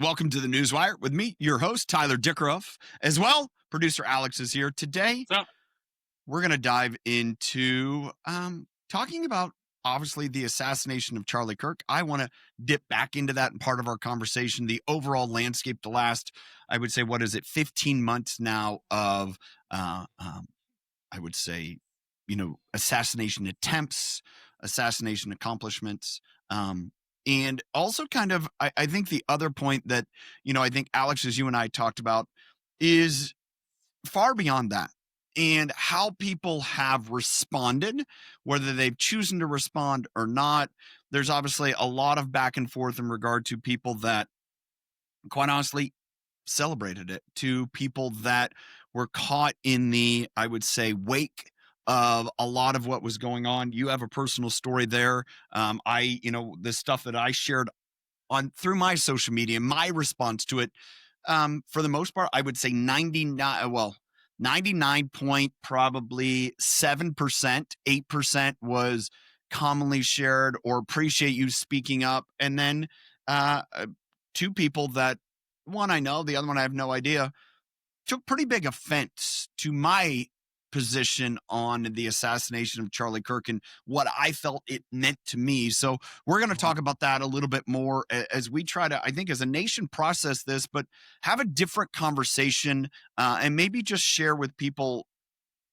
Welcome to the Newswire with me, your host, Tyler Dickerhoof. As well, producer Alex is here. Today, So, we're going to dive into talking about, obviously, the assassination of Charlie Kirk. I want to dip back into that in part of our conversation, the overall landscape, the last, I would say, 15 months now of, I would say, assassination attempts, assassination accomplishments. And also kind of, I think the other point that, I think Alex, as you and I talked about, is far beyond that, and how people have responded, whether they've chosen to respond or not. There's obviously a lot of back and forth in regard to people that, quite honestly, celebrated it, to people that were caught in the, I would say, wake of a lot of what was going on. You have a personal story there. The stuff that I shared on through my social media, my response to it, for the most part, I would say 99 point, probably 7%, 8% was commonly shared or appreciate you speaking up. And then two people that, one I know, the other one I have no idea, took pretty big offense to my position on the assassination of Charlie Kirk and what I felt it meant to me. So we're going to talk about that a little bit more as we try to, I think, as a nation, process this, but have a different conversation, and maybe just share with people,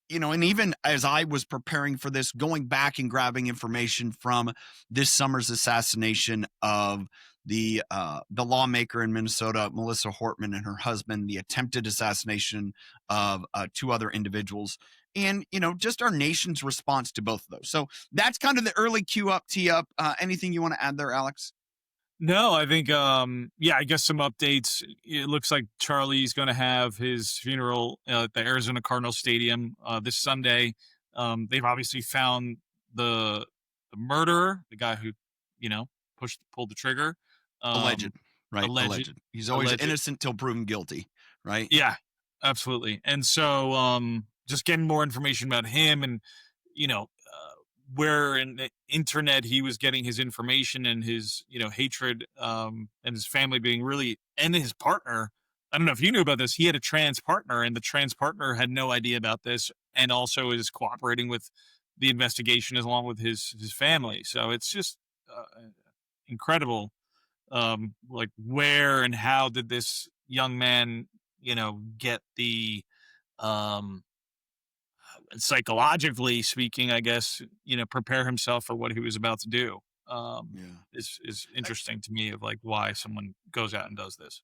and even as I was preparing for this, going back and grabbing information from this summer's assassination of the lawmaker in Minnesota, Melissa Hortman, and her husband, the attempted assassination of two other individuals, and just our nation's response to both of those. So that's kind of the early tee up. Anything you want to add there, Alex? no, I think, I guess some updates. It looks like Charlie's going to have his funeral at the Arizona Cardinals Stadium this Sunday. They've obviously found the murderer, the guy who, pulled the trigger. Alleged, right? Alleged. He's always Alleged. innocent till proven guilty, right? Yeah, absolutely. And so, just getting more information about him and, where in the internet he was getting his information and his, hatred, and his family being really, and his partner. I don't know if you knew about this. He had a trans partner, and the trans partner had no idea about this, and also is cooperating with the investigation along with his family. So it's just incredible. Like, where and how did this young man, get the, psychologically speaking, I guess, prepare himself for what he was about to do. Is interesting to me, of like why someone goes out and does this.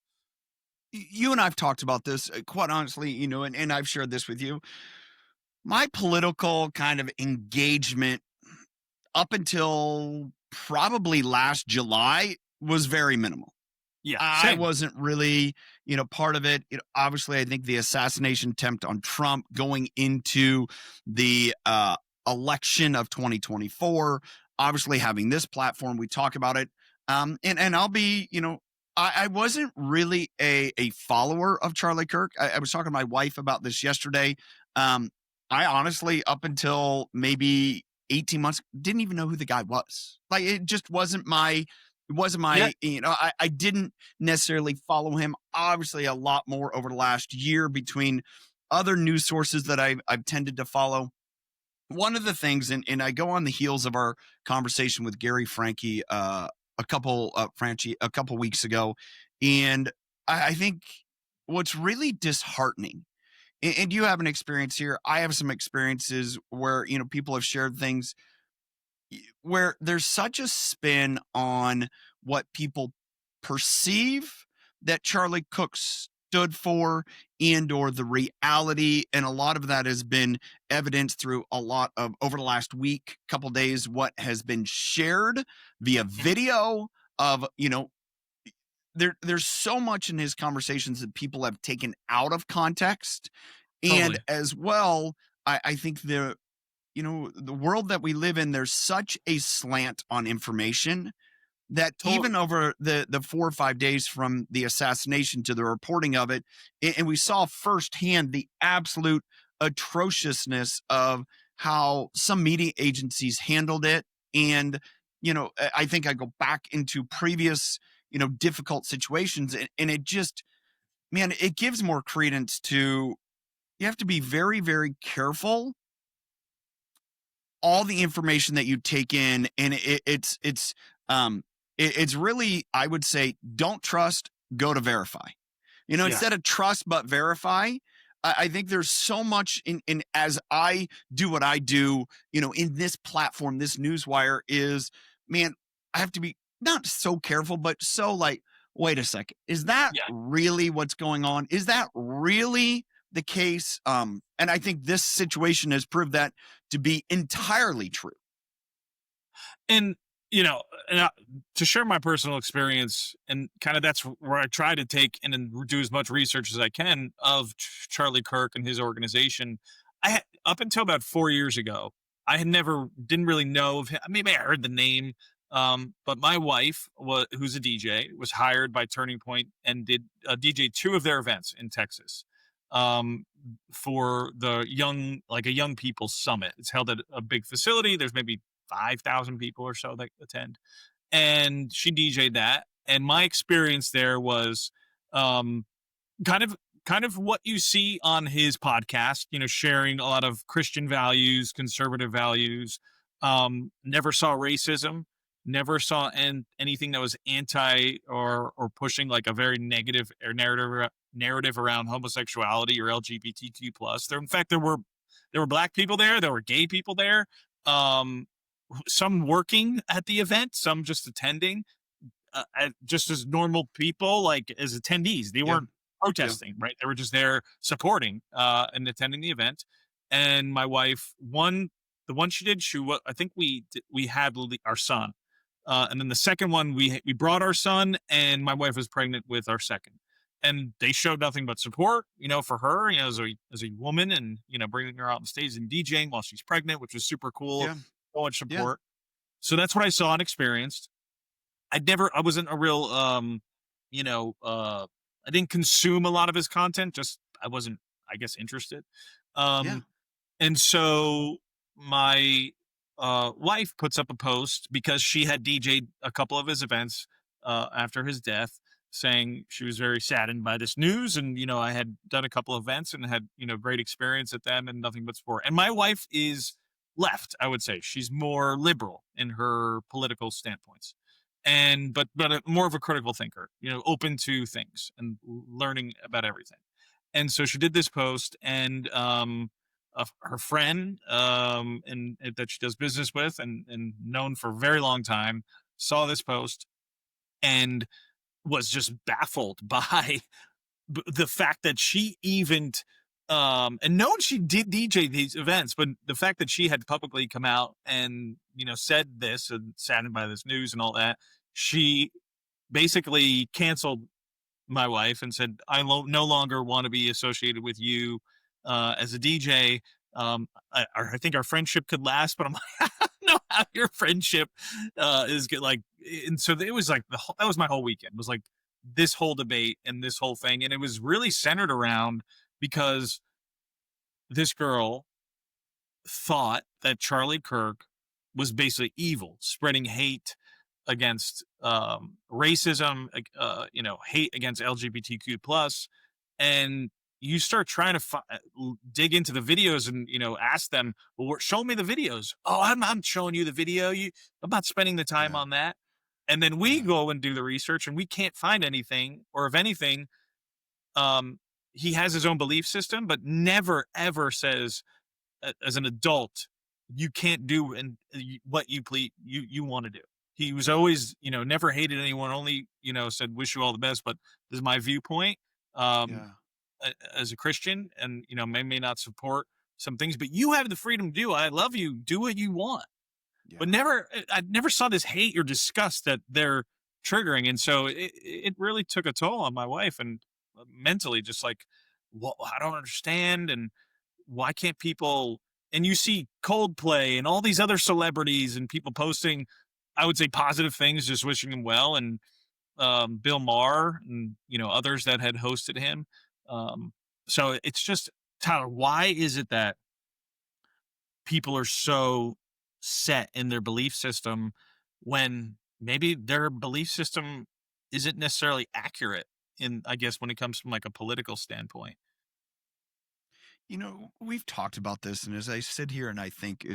You and I've talked about this, quite honestly, and I've shared this with you. My political kind of engagement up until probably last July was very minimal. Yeah, I same. wasn't really, part of it. Obviously, I think the assassination attempt on Trump going into the election of 2024, obviously having this platform, we talk about it. And I'll be, I wasn't really a follower of Charlie Kirk. I was talking to my wife about this yesterday. I honestly, up until maybe 18 months, didn't even know who the guy was. Like, it just wasn't my, Yeah. I didn't necessarily follow him. Obviously, a lot more over the last year between other news sources that I've tended to follow. One of the things, and I go on the heels of our conversation with Gary Franke, a couple weeks ago, and I think what's really disheartening, and you have an experience here, I have some experiences where people have shared things where there's such a spin on what people perceive that Charlie Cook stood for, and or the reality. And a lot of that has been evidenced through a lot of, over the last week, couple days, what has been shared via video of, there's so much in his conversations that people have taken out of context. Totally. And as well, I think the world that we live in, there's such a slant on information that even over the 4 or 5 days from the assassination to the reporting of it, and we saw firsthand the absolute atrociousness of how some media agencies handled it. And, I think I go back into previous, difficult situations. And it just, man, it gives more credence to, you have to be very, very careful all the information that you take in. And it's really, I would say, don't trust, go to verify. Yeah. Instead of trust but verify. I think there's so much in as I do what I do, in this platform, this Newswire is, man, I have to be not so careful, but so like, wait a second, is that Yeah. really what's going on? Is that really the case? And I think this situation has proved that to be entirely true. And and to share my personal experience, and kind of that's where I try to take and then do as much research as I can of Charlie Kirk and his organization. Up until about 4 years ago, I had never didn't really know of him. Maybe I heard the name, but my wife, who's a DJ, was hired by Turning Point and did DJ two of their events in Texas, for the a young people summit. It's held at a big facility. There's maybe 5,000 people or so that attend, and she DJ'd that. And my experience there was, um, kind of what you see on his podcast, sharing a lot of Christian values, conservative values. Never saw racism, never saw anything that was anti or pushing like a very negative or narrative around homosexuality or LGBTQ plus. In fact, there were black people there were gay people there, um, some working at the event, some just attending, just as normal people, like as attendees. They Yeah. weren't protesting, right? They were just there supporting and attending the event. And my wife, the one she did, I think we had our son, and then the second one we brought our son, and my wife was pregnant with our second, and they showed nothing but support, for her, as a woman, and bringing her out on stage and DJing while she's pregnant, which was super cool. Yeah. So much Yeah. support. So that's what I saw and experienced. I wasn't a real, I didn't consume a lot of his content. Just, I wasn't, I guess, interested. Yeah. Um, and so my wife puts up a post because she had DJ'd a couple of his events after his death, saying she was very saddened by this news. And, I had done a couple of events and had, great experience at them and nothing but support. And my wife is left, I would say. She's more liberal in her political standpoints. And but more of a critical thinker, open to things and learning about everything. And so she did this post, and her friend, and that she does business with, and known for a very long time, saw this post and was just baffled by the fact that she even, and known she did DJ these events, but the fact that she had publicly come out and said this and saddened by this news and all that, she basically canceled my wife and said, no longer want to be associated with you as a DJ. I think our friendship could last, but I'm like, I don't know how your friendship is good. Like, and so it was like that was my whole weekend. It was like this whole debate and this whole thing, and it was really centered around, because this girl thought that Charlie Kirk was basically evil, spreading hate against racism, hate against LGBTQ plus. And you start trying to dig into the videos and ask them, well, show me the videos. Oh, I'm showing you the video. I'm not spending the time Yeah. on that. And then we Yeah. go and do the research, and we can't find anything, or if anything, he has his own belief system, but never ever says, as an adult, you can't do and what you want to do. He was always, never hated anyone, only, said, wish you all the best. But this is my viewpoint, um, Yeah. as a Christian, and, may not support some things, but you have the freedom to do. I love you. Do what you want. Yeah. But I never saw this hate or disgust that they're triggering. And so it really took a toll on my wife, and mentally, just like, well, I don't understand. And why can't people, and you see Coldplay and all these other celebrities and people posting, I would say, positive things, just wishing him well, and Bill Maher and others that had hosted him. So it's just, Tyler, why is it that people are so set in their belief system when maybe their belief system isn't necessarily accurate I guess, when it comes from like a political standpoint. We've talked about this, and as I sit here and I think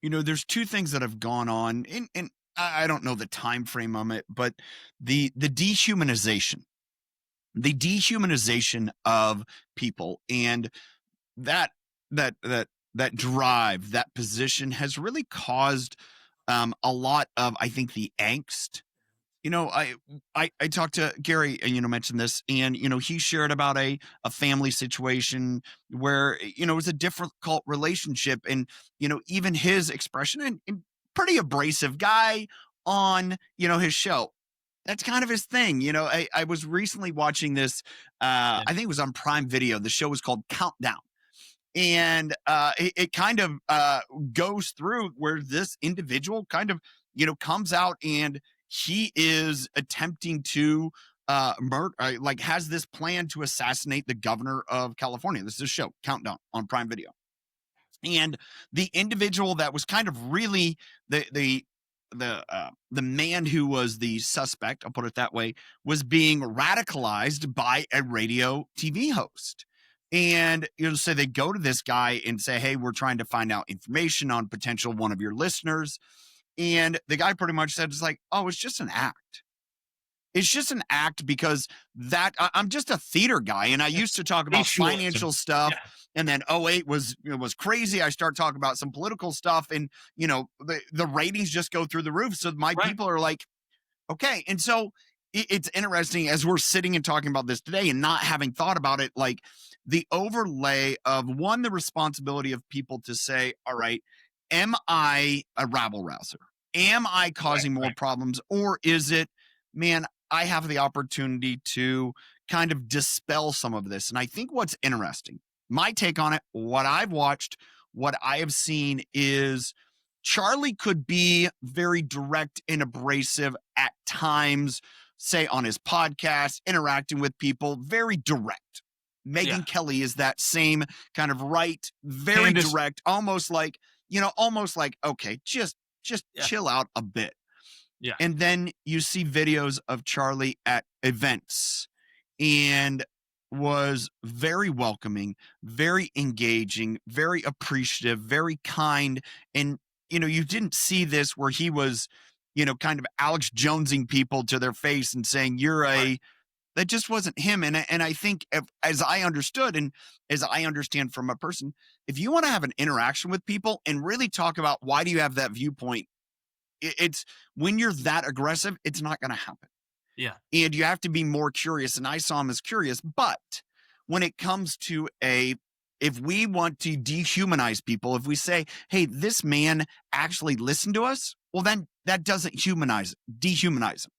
there's two things that have gone on, and I don't know the time frame on it, but the dehumanization of people, and that that drive, that position has really caused a lot of, I think, the angst. I talked to Gary, and mentioned this, and he shared about a family situation where it was a difficult relationship, and even his expression, and pretty abrasive guy on his show. That's kind of his thing. I was recently watching this. Yeah. I think it was on Prime Video. The show was called Countdown, and it kind of goes through where this individual kind of comes out, and he is attempting to murder, like, has this plan to assassinate the governor of California. This is a show, Countdown, on Prime Video. And the individual that was kind of really the man who was the suspect, I'll put it that way, was being radicalized by a radio TV host. And so they go to this guy and say, hey, we're trying to find out information on potential one of your listeners. And the guy pretty much said, it's like, oh, it's just an act. It's just an act, because I'm just a theater guy, and I used to talk about financial stuff. Yeah. And then 08 was crazy. I start talking about some political stuff, and the ratings just go through the roof. So my people are like, okay. And so it's interesting, as we're sitting and talking about this today and not having thought about it, like the overlay of, one, the responsibility of people to say, all right, am I a rabble rouser? Am I causing more problems? Or is it, man, I have the opportunity to kind of dispel some of this? And I think what's interesting, my take on it, what I've watched, what I have seen, is Charlie could be very direct and abrasive at times, say on his podcast, interacting with people, very direct. Megyn Kelly is that same kind of right, very direct, almost like, okay, just chill out a bit. Yeah. And then you see videos of Charlie at events, and was very welcoming, very engaging, very appreciative, very kind. And, you didn't see this where he was, kind of Alex Jonesing people to their face and saying, that just wasn't him. And I think, as I understood, and as I understand from a person, if you want to have an interaction with people and really talk about why do you have that viewpoint, it's when you're that aggressive, it's not going to happen. Yeah. And you have to be more curious. And I saw him as curious. But when it comes to if we want to dehumanize people, if we say, hey, this man actually listened to us, well, then that doesn't dehumanize him.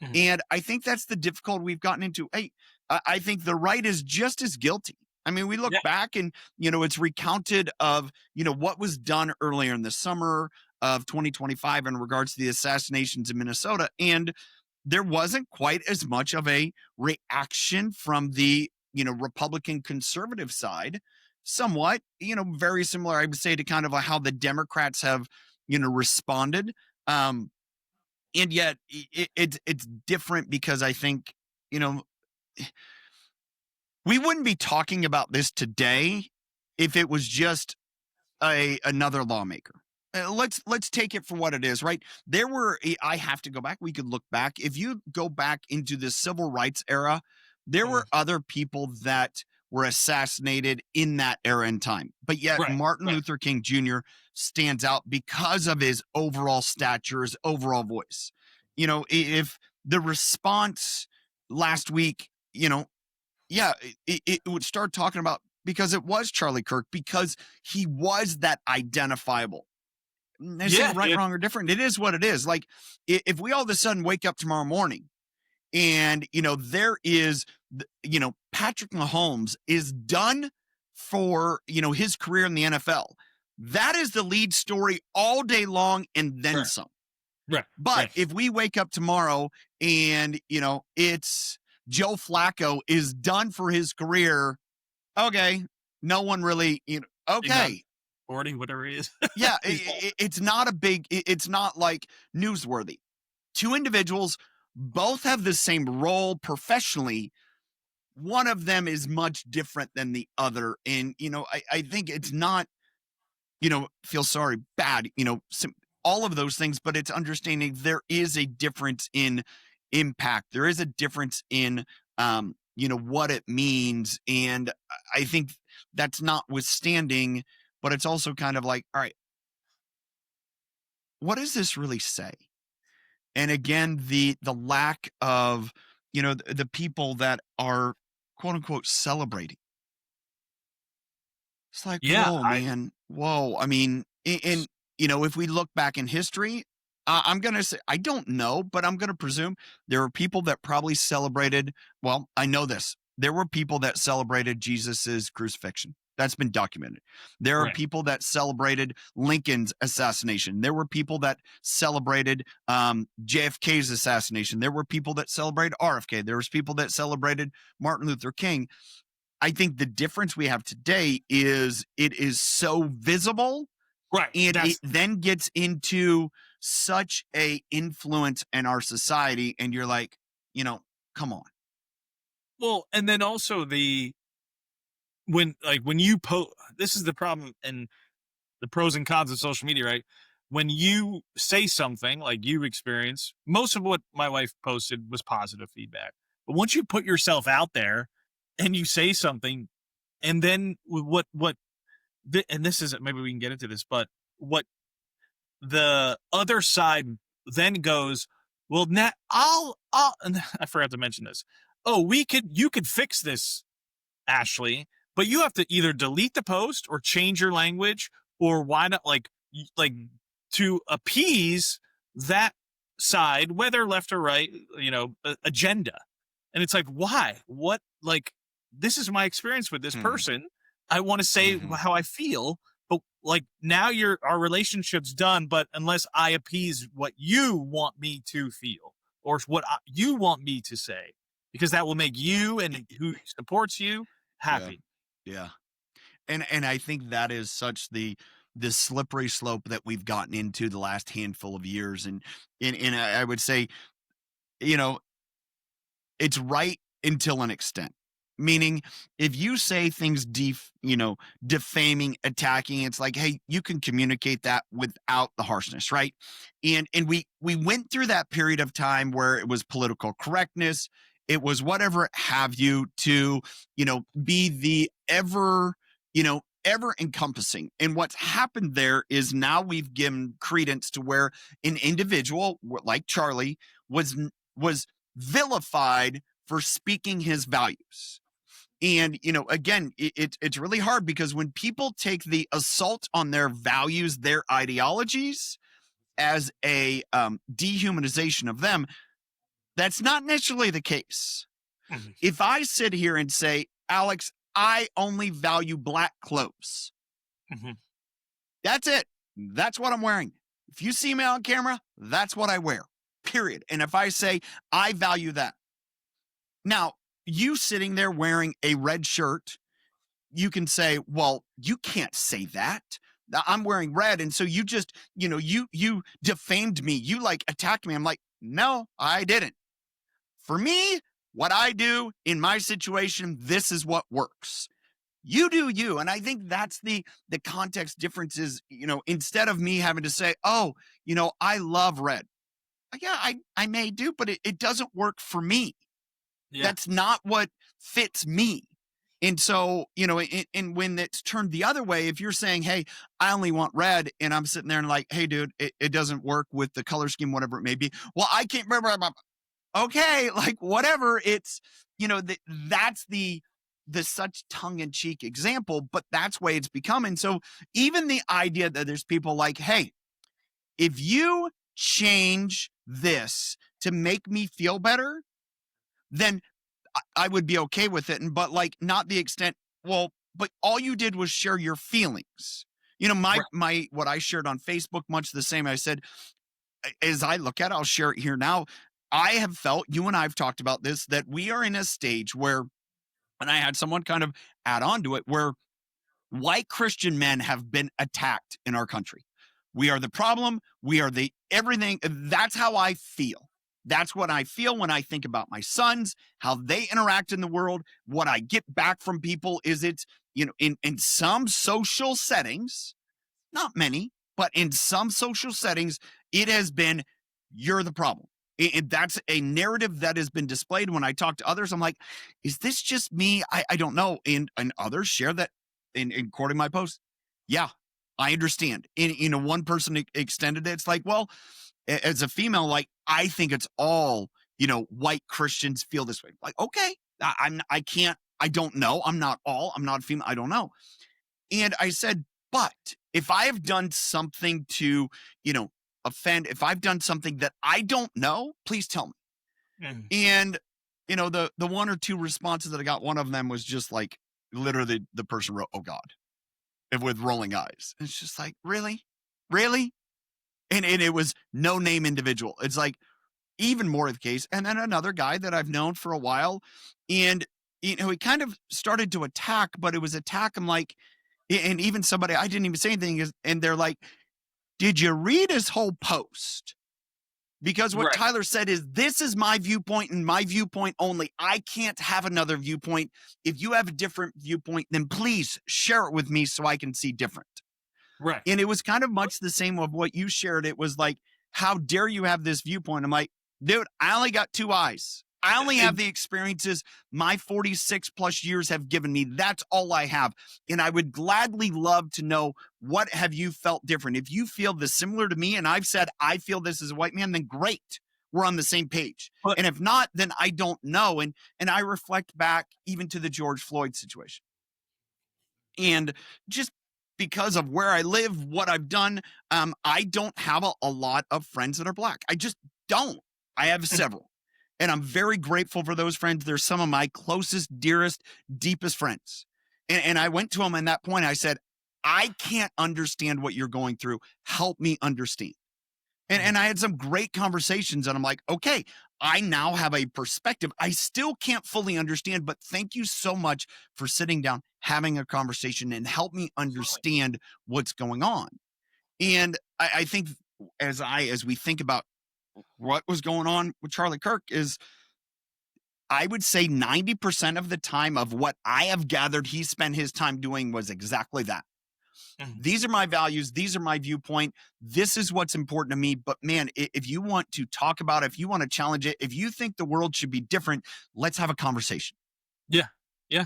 Mm-hmm. And I think that's the difficulty we've gotten into. Hey, I think the right is just as guilty. I mean, we look back, and, it's recounted of, what was done earlier in the summer of 2025 in regards to the assassinations in Minnesota. And there wasn't quite as much of a reaction from the, Republican conservative side. Somewhat, very similar, I would say, to kind of how the Democrats have, responded. And yet it's different, because I think, we wouldn't be talking about this today if it was just another lawmaker. Let's take it for what it is, right? I have to go back. We could look back. If you go back into the civil rights era, there were other people that were assassinated in that era and time. But yet Martin Luther King Jr. stands out because of his overall stature, his overall voice. If the response last week, it would start talking about, because it was Charlie Kirk, because he was that identifiable. Is it right, wrong, or different? It is what it is. Like, if we all of a sudden wake up tomorrow morning and, there is, Patrick Mahomes is done for, his career in the NFL. That is the lead story all day long, and then some. Right. But if we wake up tomorrow and, it's Joe Flacco is done for his career, okay, no one really, okay. 40, whatever he is. It's not a big, it's not like newsworthy. Two individuals, both have the same role professionally. One of them is much different than the other. And, I think it's not, feel sorry, bad, all of those things, but it's understanding there is a difference in impact. There is a difference in, what it means. And I think that's notwithstanding, but it's also kind of like, all right, what does this really say? And again, the lack of, the people that are quote unquote celebrating. It's like, Yeah, whoa, man, whoa. I mean, and if we look back in history, I'm gonna say I don't know, but I'm gonna presume there were people that probably celebrated. Well, I know this. There were people that celebrated Jesus's crucifixion. That's been documented. There are right. people that celebrated Lincoln's assassination. There were people that celebrated JFK's assassination. There were people that celebrated RFK. There was people that celebrated Martin Luther King. I think the difference we have today is it is so visible, Right. and it then gets into such a influence in our society, and you're like, come on. Well, and then also when you post, this is the problem and the pros and cons of social media, right? When you say something like you experience, most of what my wife posted was positive feedback. But once you put yourself out there and you say something, and then and this isn't, maybe we can get into this, but what the other side then goes, well, now and I forgot to mention this. Oh, you could fix this, Ashley, but you have to either delete the post or change your language, or why not like to appease that side, whether left or right, agenda. And it's like, why? What? Like, this is my experience with this person. I want to say how I feel, but like now our relationship's done. But unless I appease what you want me to feel or what you want me to say, because that will make you and who supports you happy. Yeah. And I think that is such the slippery slope that we've gotten into the last handful of years. And I would say, it's right until an extent. Meaning, if you say things defaming, attacking, it's like, hey, you can communicate that without the harshness, right? And we went through that period of time where it was political correctness, it was whatever have you to, be the ever encompassing. And what's happened there is now we've given credence to where an individual like Charlie was vilified for speaking his values. And, again, it's really hard because when people take the assault on their values, their ideologies as a dehumanization of them, that's not necessarily the case. If I sit here and say, Alex, I only value black clothes. That's it. That's what I'm wearing. If you see me on camera, that's what I wear, period. And if I say, I value that. Now, you sitting there wearing a red shirt, you can say, well, you can't say that. I'm wearing red. And so you just, you defamed me. You attacked me. I'm like, no, I didn't. For me, what I do in my situation, this is what works. You do you. And I think that's the context difference is, instead of me having to say, oh, I love red. Yeah, I may do, but it doesn't work for me. Yeah. That's not what fits me. And so, and when it's turned the other way, if you're saying, hey, I only want red, and I'm sitting there and like, hey, dude, it doesn't work with the color scheme, whatever it may be. Well, I can't remember. Okay, whatever. It's, that's the such tongue-in-cheek example, but that's way it's become. And so even the idea that there's people like, hey, if you change this to make me feel better, then I would be okay with it. But not the extent, well, but all you did was share your feelings. My what I shared on Facebook, much the same. I said, as I look at it, I'll share it here now. I have felt, you and I have talked about this, that we are in a stage where, and I had someone kind of add on to it, where white Christian men have been attacked in our country. We are the problem. We are the everything. That's how I feel. That's what I feel when I think about my sons, how they interact in the world. What I get back from people is it's, in some social settings, not many, but in some social settings, it has been, you're the problem. And that's a narrative that has been displayed. When I talk to others, I'm like, is this just me? I don't know. And others share that in quoting my post. Yeah, I understand. One person extended it. It's like, well, as a female, like, I think it's all, white Christians feel this way. Like, okay, I can't, I don't know. I'm not a female. I don't know. And I said, but if I have done something to, offend, if I've done something that I don't know, please tell me. Mhm. And, the one or two responses that I got, one of them was just like, literally the person wrote, "Oh God," and with rolling eyes. It's just like, really? Really? And it was no name individual. It's like, even more the case. And then another guy that I've known for a while, and he kind of started to attack, but it was attack. I'm like, and even somebody I didn't even say anything is, and they're like, "Did you read his whole post?" Because what Right. Tyler said is, this is my viewpoint and my viewpoint only. I can't have another viewpoint. If you have a different viewpoint, then please share it with me so I can see different. Right. And it was kind of much the same of what you shared. It was like, how dare you have this viewpoint? I'm like, dude, I only got two eyes. I only have the experiences my 46 plus years have given me. That's all I have. And I would gladly love to know, what have you felt different? If you feel this similar to me and I've said, I feel this as a white man, then great. We're on the same page. But And if not, then I don't know. And I reflect back even to the George Floyd situation. And just because of where I live, what I've done, I don't have a lot of friends that are black. I just don't. I have several. And I'm very grateful for those friends. They're some of my closest, dearest, deepest friends. And I went to them at that point. I said, I can't understand what you're going through. Help me understand. And I had some great conversations, and I'm like, okay, I now have a perspective. I still can't fully understand, but thank you so much for sitting down, having a conversation, and help me absolutely. understand what's going on. And I think as we think about what was going on with Charlie Kirk, is I would say 90% of the time of what I have gathered he spent his time doing was exactly that. Mhm. These are my values. These are my viewpoint. This is what's important to me. But man, if you want to talk about it, if you want to challenge it, if you think the world should be different, let's have a conversation. Yeah. Yeah.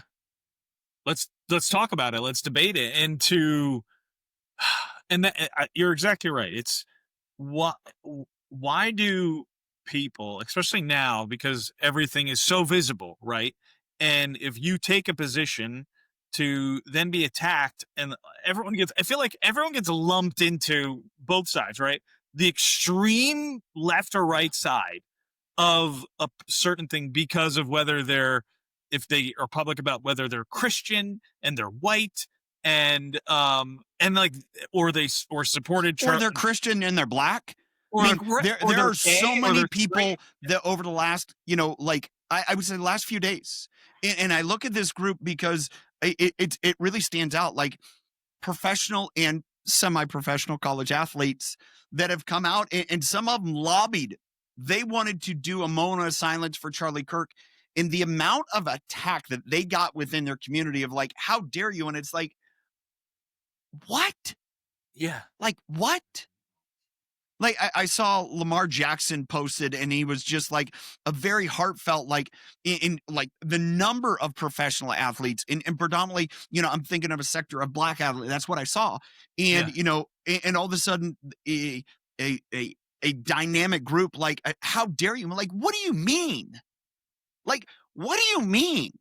Let's talk about it. Let's debate it. And that, you're exactly right. It's why why do people, especially now, because everything is so visible, right? And if you take a position to then be attacked, and I feel like everyone gets lumped into both sides, right? The extreme left or right side of a certain thing because of whether if they are public about whether they're Christian and they're white, and like, or supported Or they're Christian and they're black. I mean, or there they're are so gay or many they're people straight. that over the last, like I would say the last few days, and I look at this group because it really stands out. Like, professional and semi-professional college athletes that have come out, and some of them lobbied. They wanted to do a moment of silence for Charlie Kirk. And the amount of attack that they got within their community of like, how dare you? And it's like, what? Yeah. Like, what? Like, I saw Lamar Jackson posted, and he was just like a very heartfelt, like in like the number of professional athletes, and predominantly, I'm thinking of a sector of black athletes. That's what I saw. Yeah. And, and all of a sudden, a, a, a, a dynamic group, like, how dare you? I'm like, what do you mean? Like, what do you mean?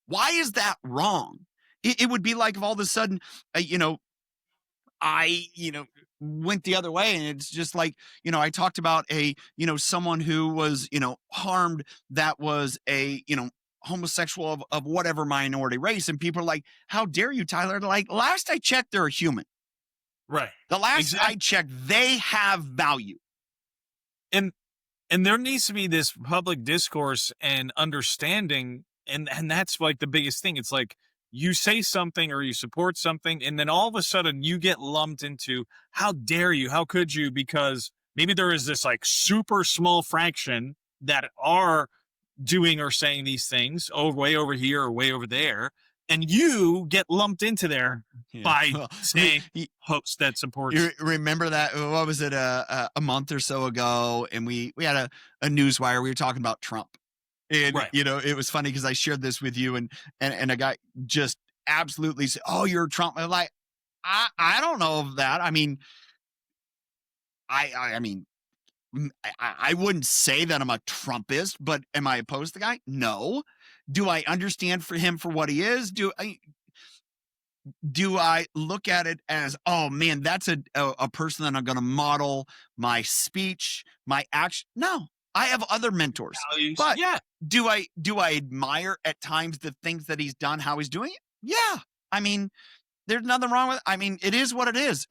Why is that wrong? It would be like if all of a sudden, I, went the other way. And it's just like, I talked about someone who was, harmed, that was a, homosexual of whatever minority race. And people are like, how dare you, Tyler? Like, last I checked, they're a human. Right. The last I Exactly. checked, they have value. And there needs to be this public discourse and understanding, and that's like the biggest thing. It's like, you say something or you support something, and then all of a sudden you get lumped into, how dare you, how could you, because maybe there is this like super small fraction that are doing or saying these things way over here or way over there, and you get lumped into there Yeah. by Well, say host that you supports. remember that, what was it, a month or so ago, and we had a Newswire, we were talking about Trump. And, Right. it was funny because I shared this with you, and a guy just absolutely said, "Oh, you're a Trump." I'm like, I don't know of that. I mean, I mean, I wouldn't say that I'm a Trumpist, but am I opposed to the guy? No. Do I understand for him for what he is? Do I look at it as, oh man, that's a person that I'm going to model my speech, my action? No, I have other mentors, Values. but Yeah. do I admire at times the things that he's done, how he's doing it? Yeah. I mean, there's nothing wrong with it. I mean, it is what it is.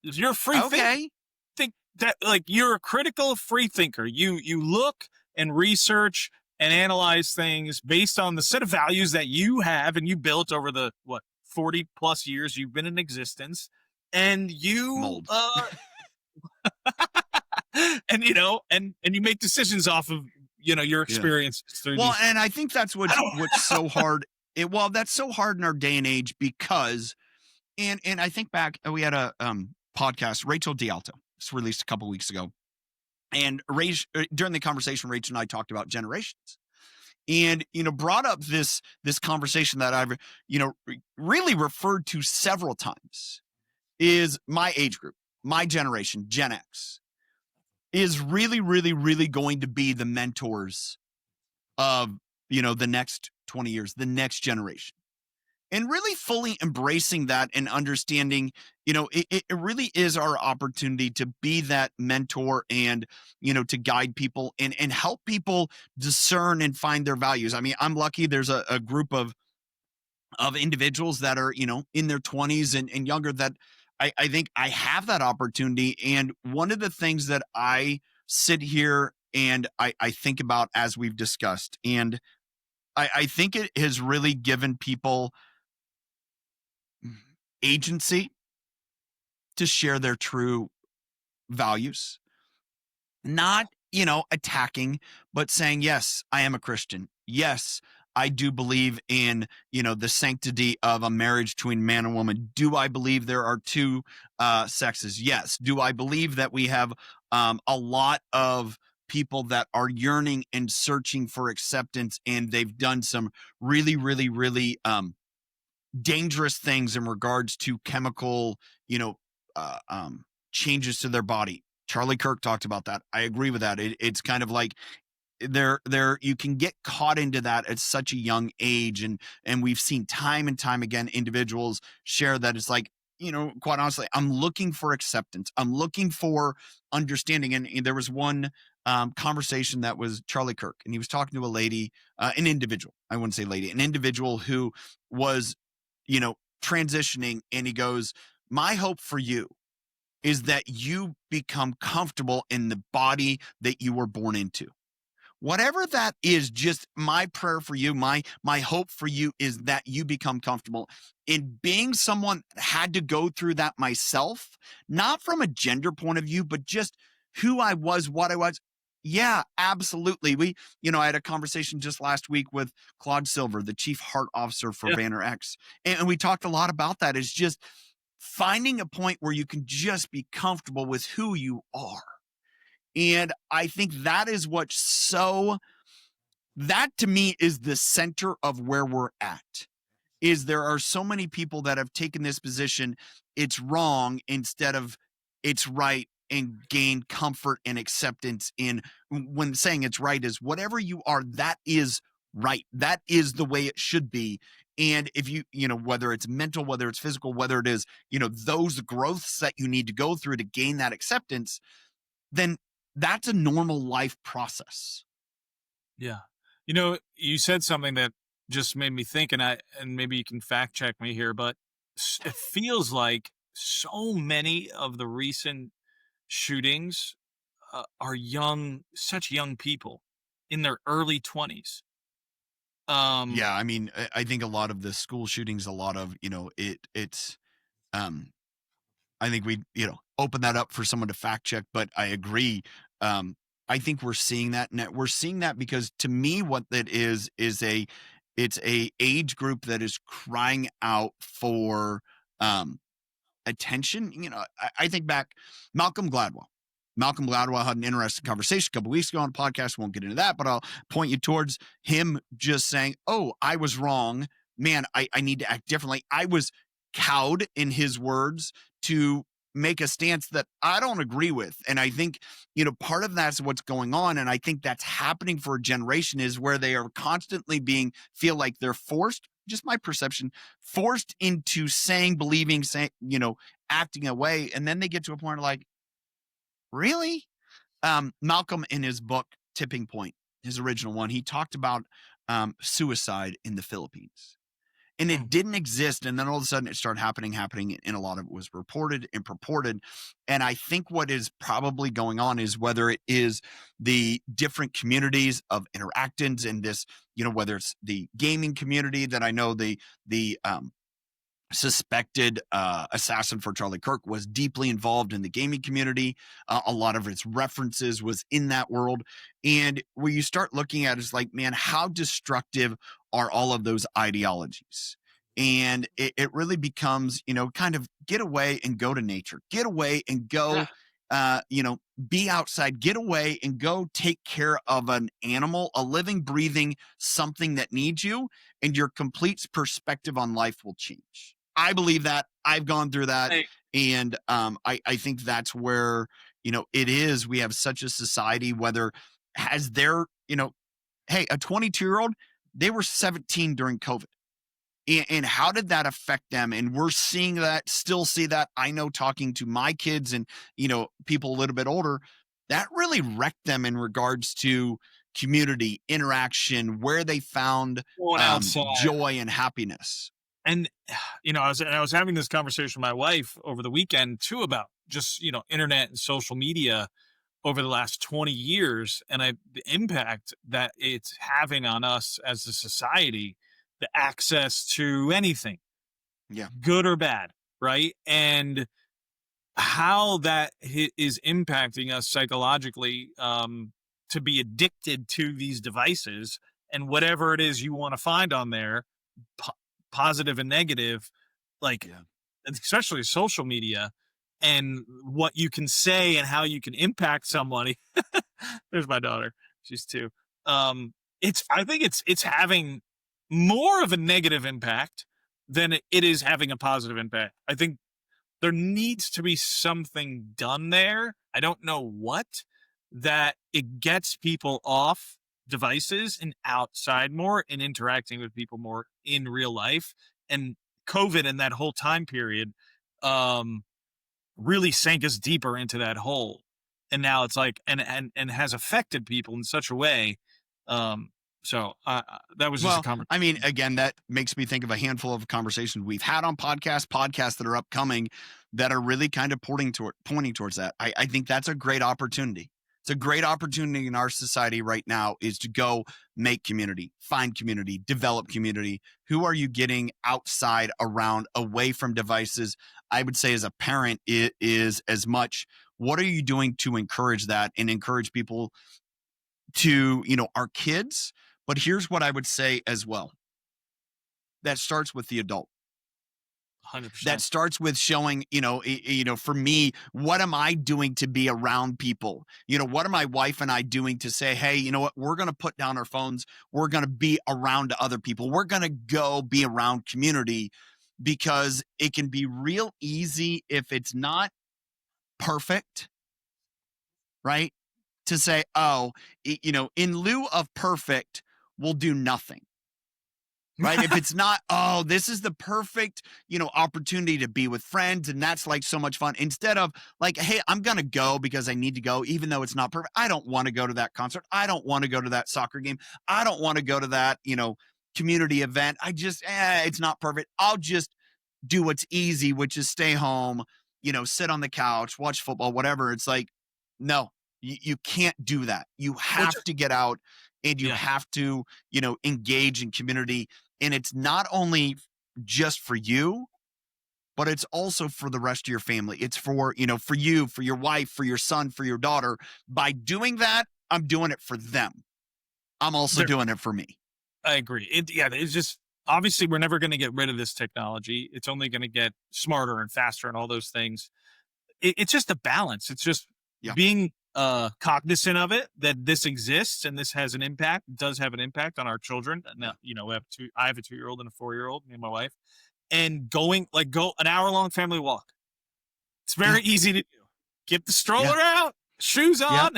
You're a free thinker. Okay. Think that like you're a critical free thinker. You look and research and analyze things based on the set of values that you have and you built over the 40 plus years you've been in existence, and you Mold. and you make decisions off of your Yeah. experiences through Well, these. and I think that's what's so hard. That's so hard in our day and age because, and I think back, we had a podcast, Rachel D'Alto, it's released a couple weeks ago, and during the conversation, Rachel and I talked about generations, and brought up this conversation that I've really referred to several times, is my age group, my generation, Gen X, is really, really, really going to be the mentors of the next 20 years, the next generation. And really fully embracing that and understanding, it really is our opportunity to be that mentor and, to guide people and help people discern and find their values. I mean, I'm lucky there's a group of individuals that are, in their 20s and younger, that I think I have that opportunity. And one of the things that I sit here and I think about, as we've discussed, and I think it has really given people agency to share their true values, not, attacking, but saying, yes, I am a Christian. Yes, I do believe in, the sanctity of a marriage between man and woman. Do I believe there are two sexes? Yes. Do I believe that we have a lot of people that are yearning and searching for acceptance, and they've done some really, really, really dangerous things in regards to chemical, uh, um, changes to their body. Charlie Kirk talked about that. I agree with that. It's kind of like you can get caught into that at such a young age, and we've seen time and time again individuals share that it's like, quite honestly, I'm looking for acceptance. I'm looking for understanding. And there was one conversation that was Charlie Kirk, and he was talking to a lady, an individual. I wouldn't say lady, an individual who was, transitioning, and he goes, "My hope for you is that you become comfortable in the body that you were born into." Whatever that is, just my prayer for you, my hope for you is that you become comfortable. In being someone that had to go through that myself, not from a gender point of view, but just who I was, what I was. Yeah, absolutely. I had a conversation just last week with Claude Silver, the chief heart officer for Yeah. Banner X. And we talked a lot about that. Is just finding a point where you can just be comfortable with who you are. And I think that is that to me is the center of where we're at, is there are so many people that have taken this position, it's wrong, instead of it's right, and gain comfort and acceptance in, when saying it's right, is whatever you are, that is right. That is the way it should be. And if whether it's mental, whether it's physical, whether it is, those growths that you need to go through to gain that acceptance, then that's a normal life process. Yeah. You said something that just made me think, and maybe you can fact check me here, but it feels like so many of the recent shootings are such young people in their early 20s. Yeah, I mean, I think a lot of the school shootings, a lot of, it's, I think we, open that up for someone to fact check, but I agree. I think we're seeing that, and we're seeing that because to me, what that is it's a age group that is crying out for um, attention. I think back Malcolm Gladwell. Malcolm Gladwell had an interesting conversation a couple weeks ago on a podcast. Won't get into that, but I'll point you towards him just saying, "Oh, I was wrong. Man, I need to act differently." I was cowed, in his words, to make a stance that I don't agree with. And I think, part of that's what's going on. And I think that's happening for a generation is where they are constantly feel like they're forced, just my perception, forced into saying, believing, saying, acting away. And then they get to a point of like, really? Malcolm, in his book, Tipping Point, his original one, he talked about suicide in the Philippines. And it didn't exist. And then all of a sudden it started happening. And a lot of it was reported and purported. And I think what is probably going on is whether it is the different communities of interactants in this, whether it's the gaming community that I know the suspected assassin for Charlie Kirk was deeply involved in the gaming community. A lot of its references was in that world. And where you start looking at is like, man, how destructive are all of those ideologies? And it really becomes, kind of get away and go to nature, get away and go, be outside, get away and go take care of an animal, a living, breathing something that needs you, and your complete perspective on life will change. I believe that. I've gone through that. And I think that's where, it is. We have such a society, whether has their, hey, a 22-year-old, they were 17 during COVID. And how did that affect them? And we're seeing that, still see that. I know, talking to my kids and, people a little bit older, that really wrecked them in regards to community interaction, where they found joy and happiness. And I was having this conversation with my wife over the weekend too about just internet and social media over the last 20 years, and the impact that it's having on us as a society, the access to anything, good or bad, right? And how that is impacting us psychologically, to be addicted to these devices and whatever it is you want to find on there, positive and negative, especially social media, and what you can say and how you can impact somebody. There's my daughter. She's 2. I think it's having more of a negative impact than it is having a positive impact. I think there needs to be something done there. I don't know what, that it gets people off devices and outside more and interacting with people more in real life. And COVID and that whole time period really sank us deeper into that hole. And now it's like, and has affected people in such a way. So that was just a conversation. I mean, again, that makes me think of a handful of conversations we've had on podcasts that are upcoming that are really kind of pointing towards that. I think that's a great opportunity. It's a great opportunity in our society right now is to go make community, find community, develop community. Who are you getting outside, around, away from devices? I would say as a parent, it is as much, what are you doing to encourage that and encourage people to, our kids? But here's what I would say as well. That starts with the adult. 100%. That starts with showing, for me, what am I doing to be around people? What are my wife and I doing to say, hey, you know what? We're going to put down our phones. We're going to be around other people. We're going to go be around community, because it can be real easy if it's not perfect, right? To say, oh, in lieu of perfect, we'll do nothing. Right. If it's not, oh, this is the perfect, opportunity to be with friends. And that's like so much fun. Instead of like, hey, I'm going to go because I need to go, even though it's not perfect. I don't want to go to that concert. I don't want to go to that soccer game. I don't want to go to that, community event. It's not perfect. I'll just do what's easy, which is stay home, sit on the couch, watch football, whatever. It's like, no, you can't do that. You have to get out and you have to, engage in community. And it's not only just for you, but it's also for the rest of your family. It's for, for you, for your wife, for your son, for your daughter. By doing that, I'm doing it for them. I'm also doing it for me. I agree. It's just, obviously we're never going to get rid of this technology. It's only going to get smarter and faster and all those things. It's just a balance. It's just being cognizant of it, that this exists and this has an impact, does have an impact on our children. Now, I have a 2-year-old and a 4-year-old, me and my wife, and go an hour-long family walk. It's very easy to do. Get the stroller out, shoes on.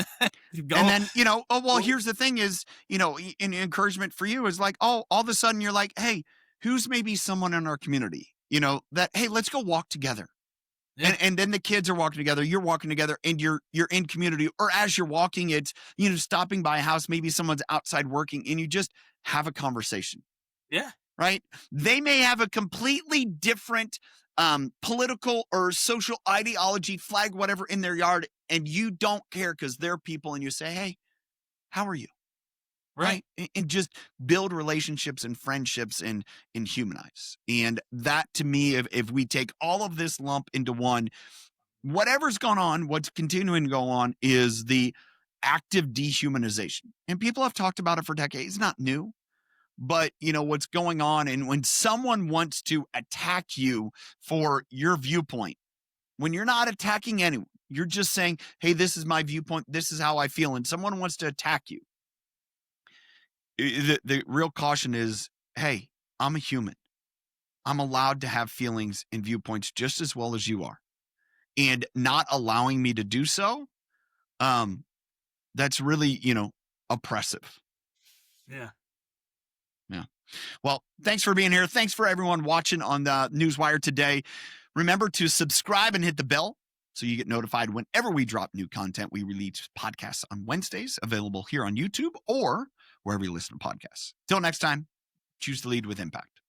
Go. And then, here's the thing is, an encouragement for you is like, all of a sudden you're like, hey, who's maybe someone in our community, that, hey, let's go walk together. Yeah. And then the kids are walking together, you're walking together, and you're in community. Or as you're walking, it's, stopping by a house, maybe someone's outside working, and you just have a conversation. Yeah. Right? They may have a completely different political or social ideology, flag, whatever, in their yard, and you don't care because they're people, and you say, hey, how are you? Right. And just build relationships and friendships and humanize. And that, to me, if we take all of this lump into one, whatever's gone on, what's continuing to go on is the active dehumanization. And people have talked about it for decades. It's not new. But, what's going on, and when someone wants to attack you for your viewpoint, when you're not attacking anyone, you're just saying, hey, this is my viewpoint, this is how I feel, and someone wants to attack you. The real caution is, hey, I'm a human. I'm allowed to have feelings and viewpoints just as well as you are. And not allowing me to do so, that's really, oppressive. Yeah. Yeah. Well, thanks for being here. Thanks for everyone watching on the Newswire today. Remember to subscribe and hit the bell so you get notified whenever we drop new content. We release podcasts on Wednesdays, available here on YouTube or wherever you listen to podcasts. Till next time, choose to lead with impact.